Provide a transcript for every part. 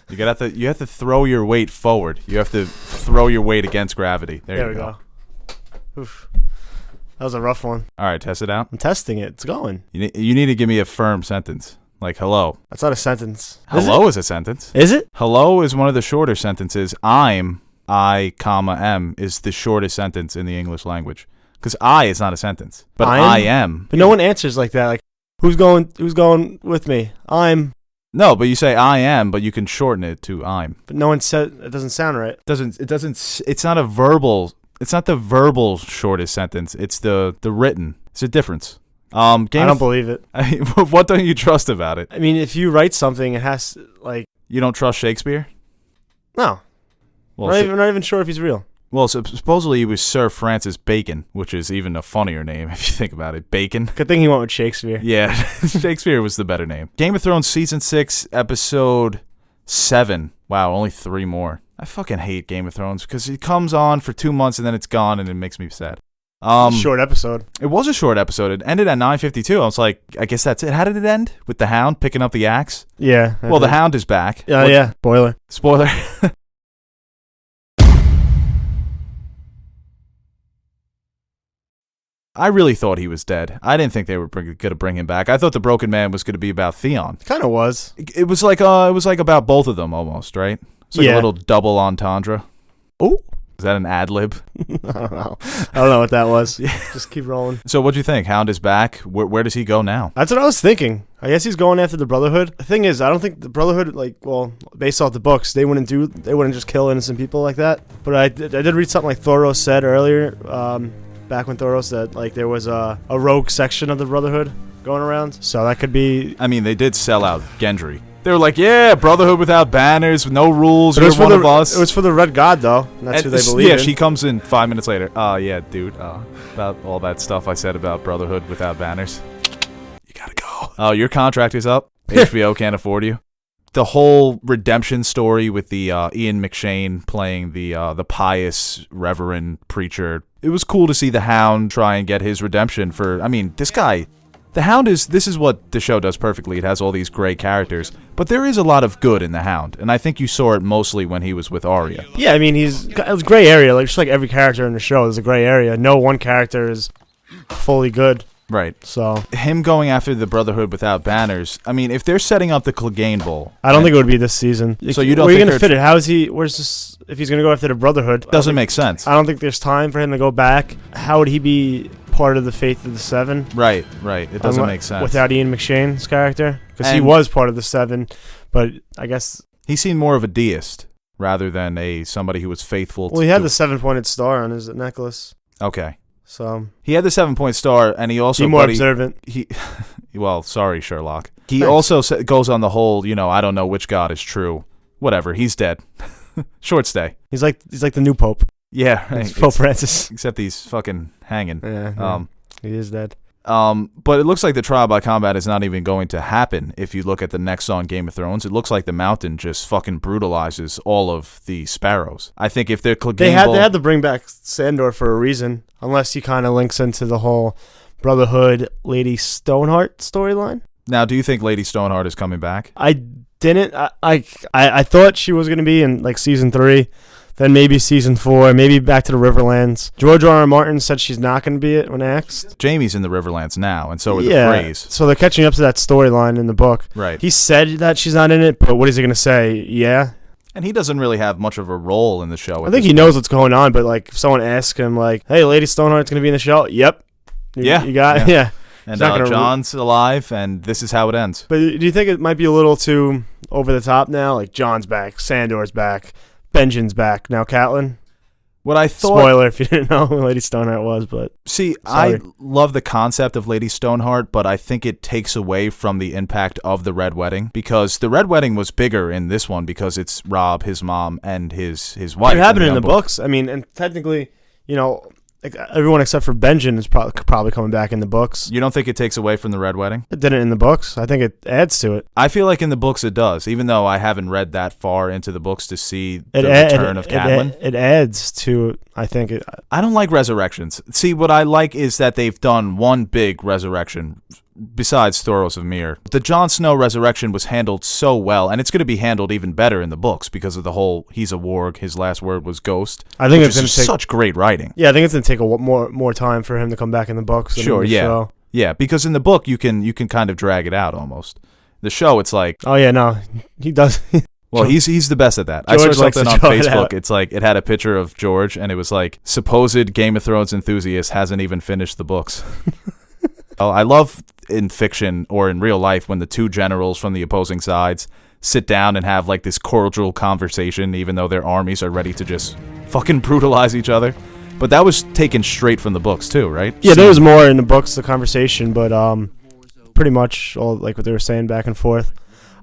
You have to throw your weight forward. You have to throw your weight against gravity. There you go. Oof. That was a rough one. All right, test it out. I'm testing it. It's going. You need to give me a firm sentence. Like hello. That's not a sentence. Hello is a sentence. Is it? Hello is one of the shorter sentences. I, comma, am is the shortest sentence in the English language. Because I is not a sentence. But I am. But no one answers like that. Like, who's going with me? I'm. No, but you say I am, but you can shorten it to I'm. But no one said it doesn't sound right. It's not a verbal. It's not the verbal shortest sentence. It's the written. It's a difference. I don't believe it. What don't you trust about it? I mean, if you write something, it has like. You don't trust Shakespeare? No. Well, we're not even sure if he's real. Well, supposedly he was Sir Francis Bacon, which is even a funnier name if you think about it. Bacon. Good thing he went with Shakespeare. Yeah, Shakespeare was the better name. Game of Thrones Season 6, Episode 7. Wow, only 3 more. I fucking hate Game of Thrones because it comes on for 2 months and then it's gone and it makes me sad. Short episode. It was a short episode. It ended at 9:52. I was like, I guess that's it. How did it end? With the Hound picking up the axe? Yeah. Well, the Hound is back. Yeah. Spoiler. I really thought he was dead. I didn't think they were going to bring him back. I thought the Broken Man was going to be about Theon. Kind of was. It was like about both of them almost, right? It's like a little double entendre. Oh. Is that an ad lib? I don't know what that was. Just keep rolling. So what'd you think? Hound is back. Where does he go now? That's what I was thinking. I guess he's going after the Brotherhood. The thing is, I don't think the Brotherhood, based off the books, they wouldn't just kill innocent people like that. But I did read something like Thoros said earlier, back when Thoros said there was a rogue section of the Brotherhood going around. So that could be. I mean, they did sell out Gendry. They were like, yeah, Brotherhood without banners, with no rules. You're one of us. It was for the Red God, though. And that's who they believe in. Yeah, she comes in 5 minutes later. Yeah, dude. About all that stuff I said about Brotherhood without banners. You gotta go. Oh, your contract is up. HBO can't afford you. The whole redemption story with the Ian McShane playing the pious reverend preacher. It was cool to see the Hound try and get his redemption for. I mean, this guy. The Hound this is what the show does perfectly. It has all these great characters, but there is a lot of good in the Hound, and I think you saw it mostly when he was with Arya. Yeah, I mean, it's a gray area, just like every character in the show. There's a gray area. No one character is fully good. Right. So him going after the Brotherhood without banners. I mean, if they're setting up the Clegane Bowl, I don't think it would be this season. So you don't? Where are you gonna fit it? How is he? Where's this? If he's gonna go after the Brotherhood, doesn't make sense. I don't think there's time for him to go back. How would he be part of the Faith of the Seven? Right. It doesn't make sense without Ian McShane's character, because he was part of the Seven, but I guess he seemed more of a deist rather than somebody who was faithful. Well, he had the 7-pointed star on his necklace. Okay. So he had the 7-point star, and he also be more observant. Well, sorry, Sherlock. He also goes on the whole, I don't know which god is true. Whatever, he's dead. Short stay. He's like the new pope. Yeah, right. Pope Francis. Except he's fucking hanging. Yeah, he is dead. But it looks like the trial by combat is not even going to happen if you look at the next on Game of Thrones. It looks like the Mountain just fucking brutalizes all of the sparrows. I think if they're they had to bring back Sandor for a reason, unless he kind of links into the whole Brotherhood Lady Stoneheart storyline. Now, do you think Lady Stoneheart is coming back? I didn't. I thought she was going to be in season 3. Then maybe season 4, maybe back to the Riverlands. George R.R. Martin said she's not going to be it when asked. Jaime's in the Riverlands now, and so are the Freys. So they're catching up to that storyline in the book. Right. He said that she's not in it, but what is he going to say? Yeah. And he doesn't really have much of a role in the show. I think he knows what's going on, but if someone asks him, hey, Lady Stoneheart's going to be in the show? Yep. You got it? Yeah. And John's alive, and this is how it ends. But do you think it might be a little too over the top now? John's back, Sandor's back. Benjen's back. Now Catelyn. What I thought... Spoiler if you didn't know who Lady Stoneheart was, but... See, I love the concept of Lady Stoneheart, but I think it takes away from the impact of the Red Wedding, because the Red Wedding was bigger in this one because it's Robb, his mom, and his wife. It happened in the books. I mean, and technically, everyone except for Benjen is probably coming back in the books. You don't think it takes away from the Red Wedding? It didn't in the books. I think it adds to it. I feel like in the books it does, even though I haven't read that far into the books to see the return of Catelyn. It adds to it, I think. I don't like resurrections. See, what I like is that they've done one big resurrection besides Thoros of Myr, the Jon Snow resurrection was handled so well, and it's going to be handled even better in the books because of the whole he's a warg, his last word was ghost. I think which it's going is to take such great writing. Yeah, I think it's going to take more time for him to come back in the books. Than Sure, in the yeah. show. Yeah, because in the book you can kind of drag it out almost. The show, it's like, Oh yeah, no, he does. well, he's the best at that. I George saw likes something to on draw it Facebook. out. It's like it had a picture of George, and it was like supposed Game of Thrones enthusiast hasn't even finished the books. Oh, I love in fiction or in real life when the two generals from the opposing sides sit down and have like this cordial conversation, even though their armies are ready to just fucking brutalize each other. But that was taken straight from the books too, right? Yeah, there was more in the books, the conversation, but pretty much all like what they were saying back and forth.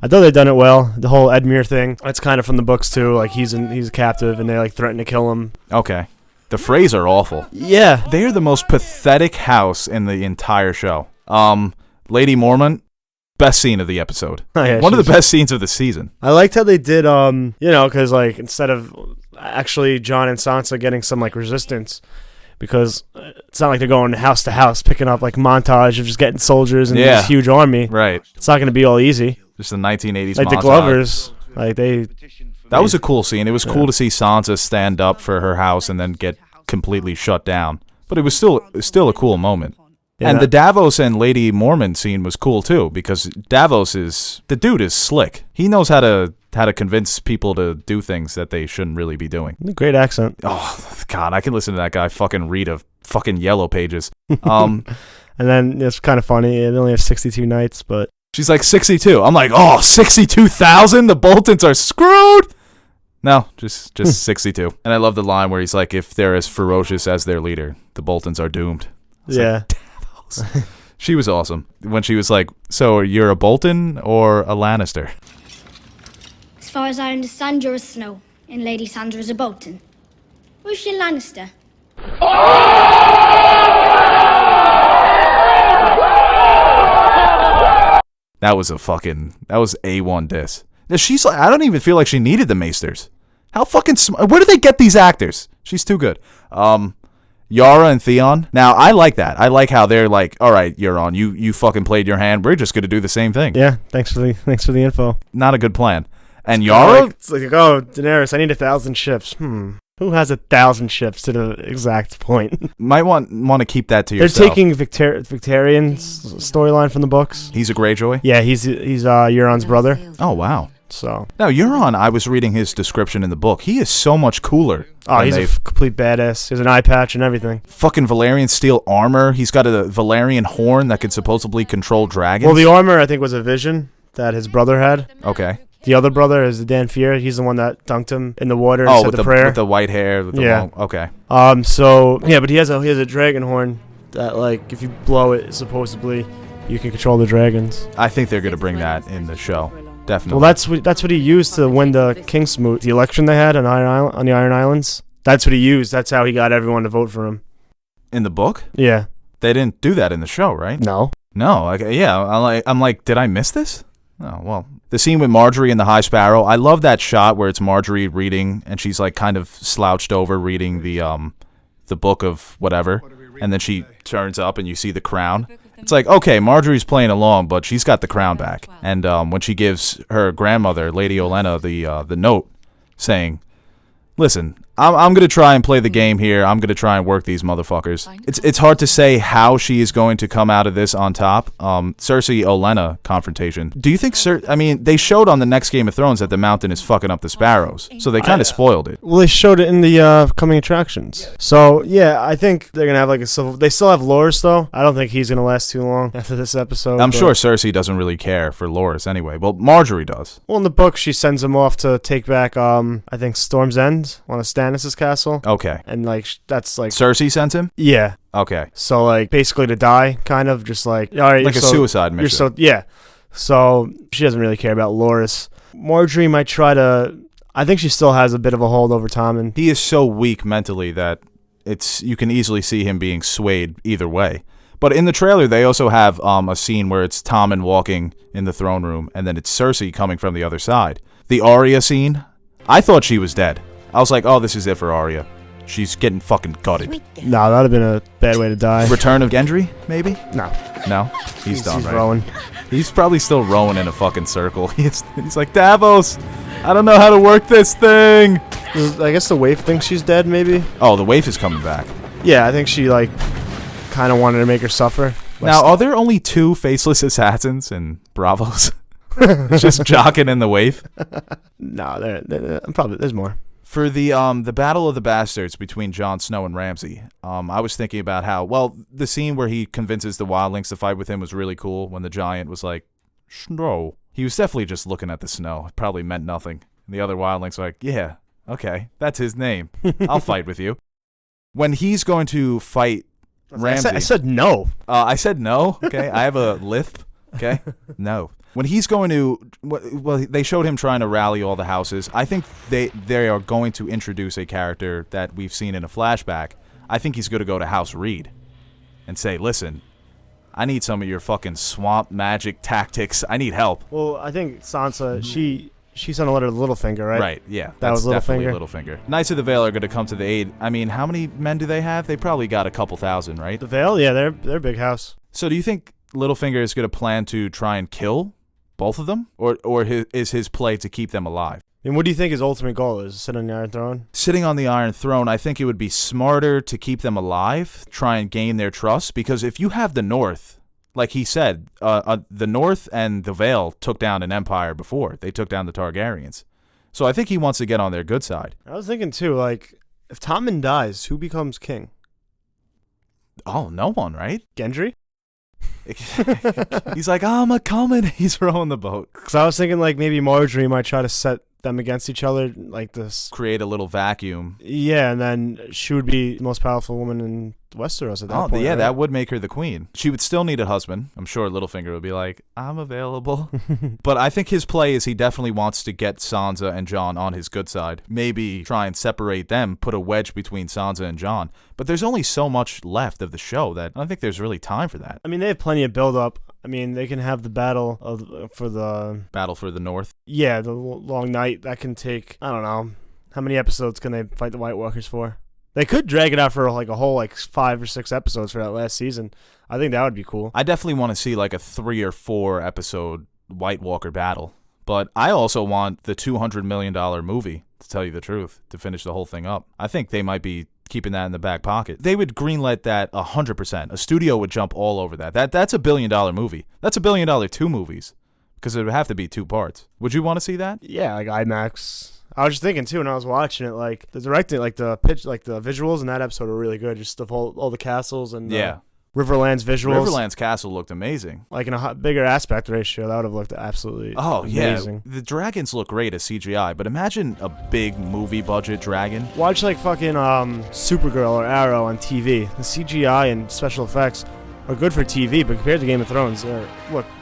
I thought they'd done it well. The whole Edmure thing, that's kind of from the books too. Like he's a captive, and they like threaten to kill him. Okay. The Freys are awful. Yeah, They are the most pathetic house in the entire show. Lady Mormont, best scene of the episode. Oh, yeah, One of the best scenes of the season. I liked how they did, because like instead of actually Jon and Sansa getting some like resistance, because it's not like they're going house to house picking up like montage of just getting soldiers and Yeah. this huge army. Right. It's not going to be all easy. Just the 1980s Like the montage. Glovers, like they. That was a cool scene. It was cool to see Sansa stand up for her house and then get completely shut down. But it was still a cool moment. Yeah, And the Davos and Lady Mormont scene was cool too, because the dude is slick. He knows how to convince people to do things that they shouldn't really be doing. great accent. Oh God, I can listen to that guy fucking read a fucking Yellow Pages. And then it's kind of funny. It only has 62 nights, but She's like 62. I'm like, oh, 62,000? The Boltons are screwed. No, just 62. And I love the line where he's like, if they're as ferocious as their leader, the Boltons are doomed. It's yeah. like, she was awesome when she was like, so you're a Bolton or a Lannister? As far as I understand, you're a Snow, and Lady Sandra is a Bolton. Who's she Lannister? That was A1 diss. Now, she's like, I don't even feel like she needed the Maesters. How fucking where do they get these actors? She's too good. Yara and Theon. Now, I like that. I like how they're like, all right, Euron, you fucking played your hand. We're just gonna do the same thing. Yeah, thanks for the info. Not a good plan. And Yara, It's like, oh, Daenerys, I need 1,000 ships. Who has 1,000 ships to the exact point? might want to keep that to They're yourself. taking Victarion's storyline from the books. He's a Greyjoy? Yeah, he's Euron's brother. Oh, wow. So, Now, Euron, I was reading his description in the book. He is so much cooler. than he's a they've- complete badass. He has an eye patch and everything. fucking Valyrian steel armor. He's got a Valyrian horn that could supposedly control dragons. Well, the armor, I think, was a vision that his brother had. Okay. The other brother is the Dan Fear. He's the one that dunked him in the water and Oh, said with the prayer. with the white hair. With the Yeah. long, okay. So yeah, but he has a dragon horn that, like, if you blow it, supposedly you can control the dragons. I think they're gonna bring that in the show. Definitely. Well, that's what he used to win the Kingsmoot, the election they had on the Iron Islands. That's what he used. That's how he got everyone to vote for him. in the book. Yeah. They didn't do that in the show, right? No. No. Okay, yeah. I'm like, did I miss this? Oh well. The scene with Marjorie and the High Sparrow. I love that shot where it's Marjorie reading, and she's like kind of slouched over reading the book of whatever, and then she turns up and you see the crown. It's like, okay, Marjorie's playing along, but she's got the crown back. And when she gives her grandmother, Lady Olenna, the note saying, listen, I'm going to try and play the game here. I'm going to try and work these motherfuckers. It's hard to say how she is going to come out of this on top. Cersei Olenna confrontation. Do you think they showed on the next Game of Thrones that the mountain is fucking up the sparrows. So they kind of spoiled it. Well, they showed it in the coming attractions. So yeah, I think they're gonna have like a civil. They still have Loras though. I don't think he's gonna last too long after this episode. I'm but- sure Cersei doesn't really care for Loras anyway. Well, Marjorie does. Well, in the book, she sends him off to take back I think Storm's End on Stannis' castle, Okay. and like that's like Cersei sent him? yeah. Okay. So like basically to die, kind of just like all right, Like a suicide mission. You're so yeah. So she doesn't really care about Loras. Marjorie might try to. I think she still has a bit of a hold over Tommen. He is so weak mentally that you can easily see him being swayed either way. But in the trailer, they also have a scene where it's Tommen walking in the throne room, and then it's Cersei coming from the other side. The Arya scene, I thought she was dead. I was like, oh, this is it for Arya. She's getting fucking gutted. No, that'd have been a bad way to die. Return of Gendry, maybe? No. No? He's done, He's right? rowing. He's probably still rowing in a fucking circle. He's like, Davos, I don't know how to work this thing. I guess the waif thinks she's dead, maybe? Oh, the waif is coming back. Yeah, I think she, like, kind of wanted to make her suffer. Now, are there only 2 faceless assassins in Bravos? Just Jaqen and the waif? No, probably there's more. For the Battle of the Bastards between Jon Snow and Ramsay, I was thinking about how, well, the scene where he convinces the wildlings to fight with him was really cool when the giant was like, Snow. He was definitely just looking at the snow. It probably meant nothing. And the other wildlings were like, yeah, okay, that's his name. I'll fight with you. When he's going to fight Ramsay. I said no. I said no, okay? I have a lisp, okay? No. When he's going to, well, they showed him trying to rally all the houses. I think they are going to introduce a character that we've seen in a flashback. I think he's going to go to House Reed and say, listen, I need some of your fucking swamp magic tactics. I need help. Well, I think Sansa, she sent a letter to Littlefinger, right? Right, yeah. That was definitely Littlefinger. Littlefinger. Knights of the Vale are going to come to the aid. I mean, how many men do they have? They probably got a couple thousand, right? The Vale? Yeah, they're a big house. So do you think Littlefinger is going to plan to try and kill both of them? Or is his play to keep them alive? And what do you think his ultimate goal is? Sit on the Iron Throne? Sitting on the Iron Throne, I think it would be smarter to keep them alive, try and gain their trust, because if you have the North, like he said, the North and the Vale took down an empire before. They took down the Targaryens. So I think he wants to get on their good side. I was thinking, too, like, if Tommen dies, who becomes king? Oh, no one, right? Gendry? He's like, I'm a-coming. He's rowing the boat. Because I was thinking, like, maybe Marjorie might try to set them against each other, like this. Create a little vacuum. Yeah, and then she would be the most powerful woman in Westeros at that point. Yeah, right? that would make her the queen. She would still need a husband. I'm sure Littlefinger would be like, I'm available. But I think his play is he definitely wants to get Sansa and Jon on his good side. Maybe try and separate them, put a wedge between Sansa and Jon. But there's only so much left of the show that I don't think there's really time for that. I mean, they have plenty of build-up. I mean, they can have the battle for the... Battle for the North. Yeah, the long night. That can take, I don't know, how many episodes can they fight the White Walkers for? They could drag it out for like a whole 5 or 6 episodes for that last season. I think that would be cool. I definitely want to see like a 3 or 4 episode White Walker battle. But I also want the $200 million movie, to tell you the truth, to finish the whole thing up. I think they might be keeping that in the back pocket. They would greenlight that 100%. A studio would jump all over that. That's $1 billion movie. That's $1 billion 2 movies. Because it would have to be 2 parts. Would you want to see that? Yeah, like IMAX. I was just thinking too when I was watching it, like the directing, like the pitch, like the visuals in that episode were really good. Just all the castles and Riverland's visuals. Riverland's castle looked amazing. Like in a bigger aspect ratio, that would have looked absolutely amazing. The dragons look great as CGI, but imagine a big movie budget dragon. Watch like fucking Supergirl or Arrow on TV. The CGI and special effects are good for TV, but compared to Game of Thrones, it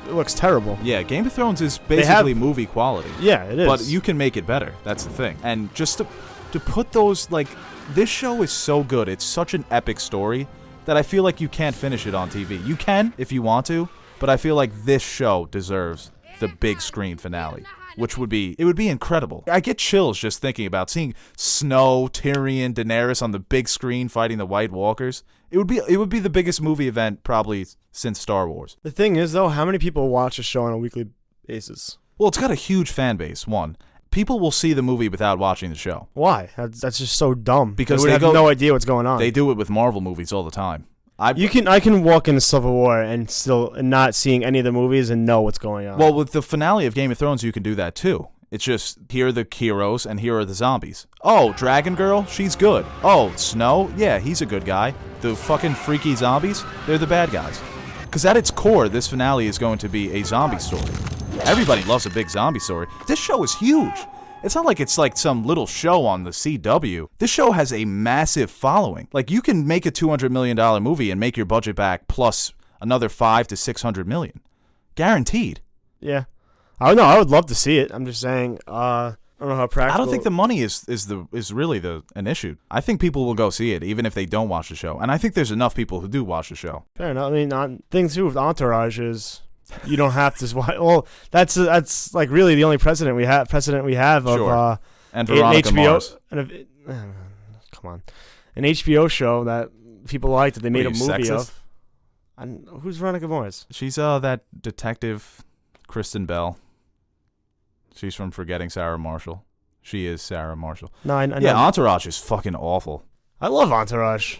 looks terrible. Yeah, Game of Thrones is basically movie quality. Yeah, it is. But you can make it better. That's the thing. And just to put those, like, this show is so good. It's such an epic story that I feel like you can't finish it on TV. You can if you want to, but I feel like this show deserves the big screen finale, which would be incredible. I get chills just thinking about seeing Snow, Tyrion, Daenerys on the big screen fighting the White Walkers. It would be the biggest movie event probably since Star Wars. The thing is, though, how many people watch a show on a weekly basis? Well, it's got a huge fan base, one. People will see the movie without watching the show. Why? That's just so dumb. Because they have no idea what's going on. They do it with Marvel movies all the time. I can walk into Civil War and not seeing any of the movies and know what's going on. Well, with the finale of Game of Thrones, you can do that too. It's just, here are the heroes and here are the zombies. Oh, Dragon Girl, she's good. Oh, Snow, yeah, he's a good guy. The fucking freaky zombies, they're the bad guys. Because at its core, this finale is going to be a zombie story. Everybody loves a big zombie story. This show is huge. It's not like it's like some little show on the CW. This show has a massive following. Like, you can make a $200 million movie and make your budget back plus another $500 to $600 million. Guaranteed. Yeah. I don't know. I would love to see it. I'm just saying, I don't know how practical. I don't think the money is really an issue. I think people will go see it even if they don't watch the show. And I think there's enough people who do watch the show. Fair enough. I mean, thing too with Entourage is you don't have to watch. Well, that's like really the only precedent we have of and Veronica HBO. Mars. Come come on, an HBO show that people liked that they made a you, movie sexist? of. And who's Veronica Mars? She's that detective Kristen Bell. She's from Forgetting Sarah Marshall. She is Sarah Marshall. No, I know. Yeah, Entourage is fucking awful. I love Entourage.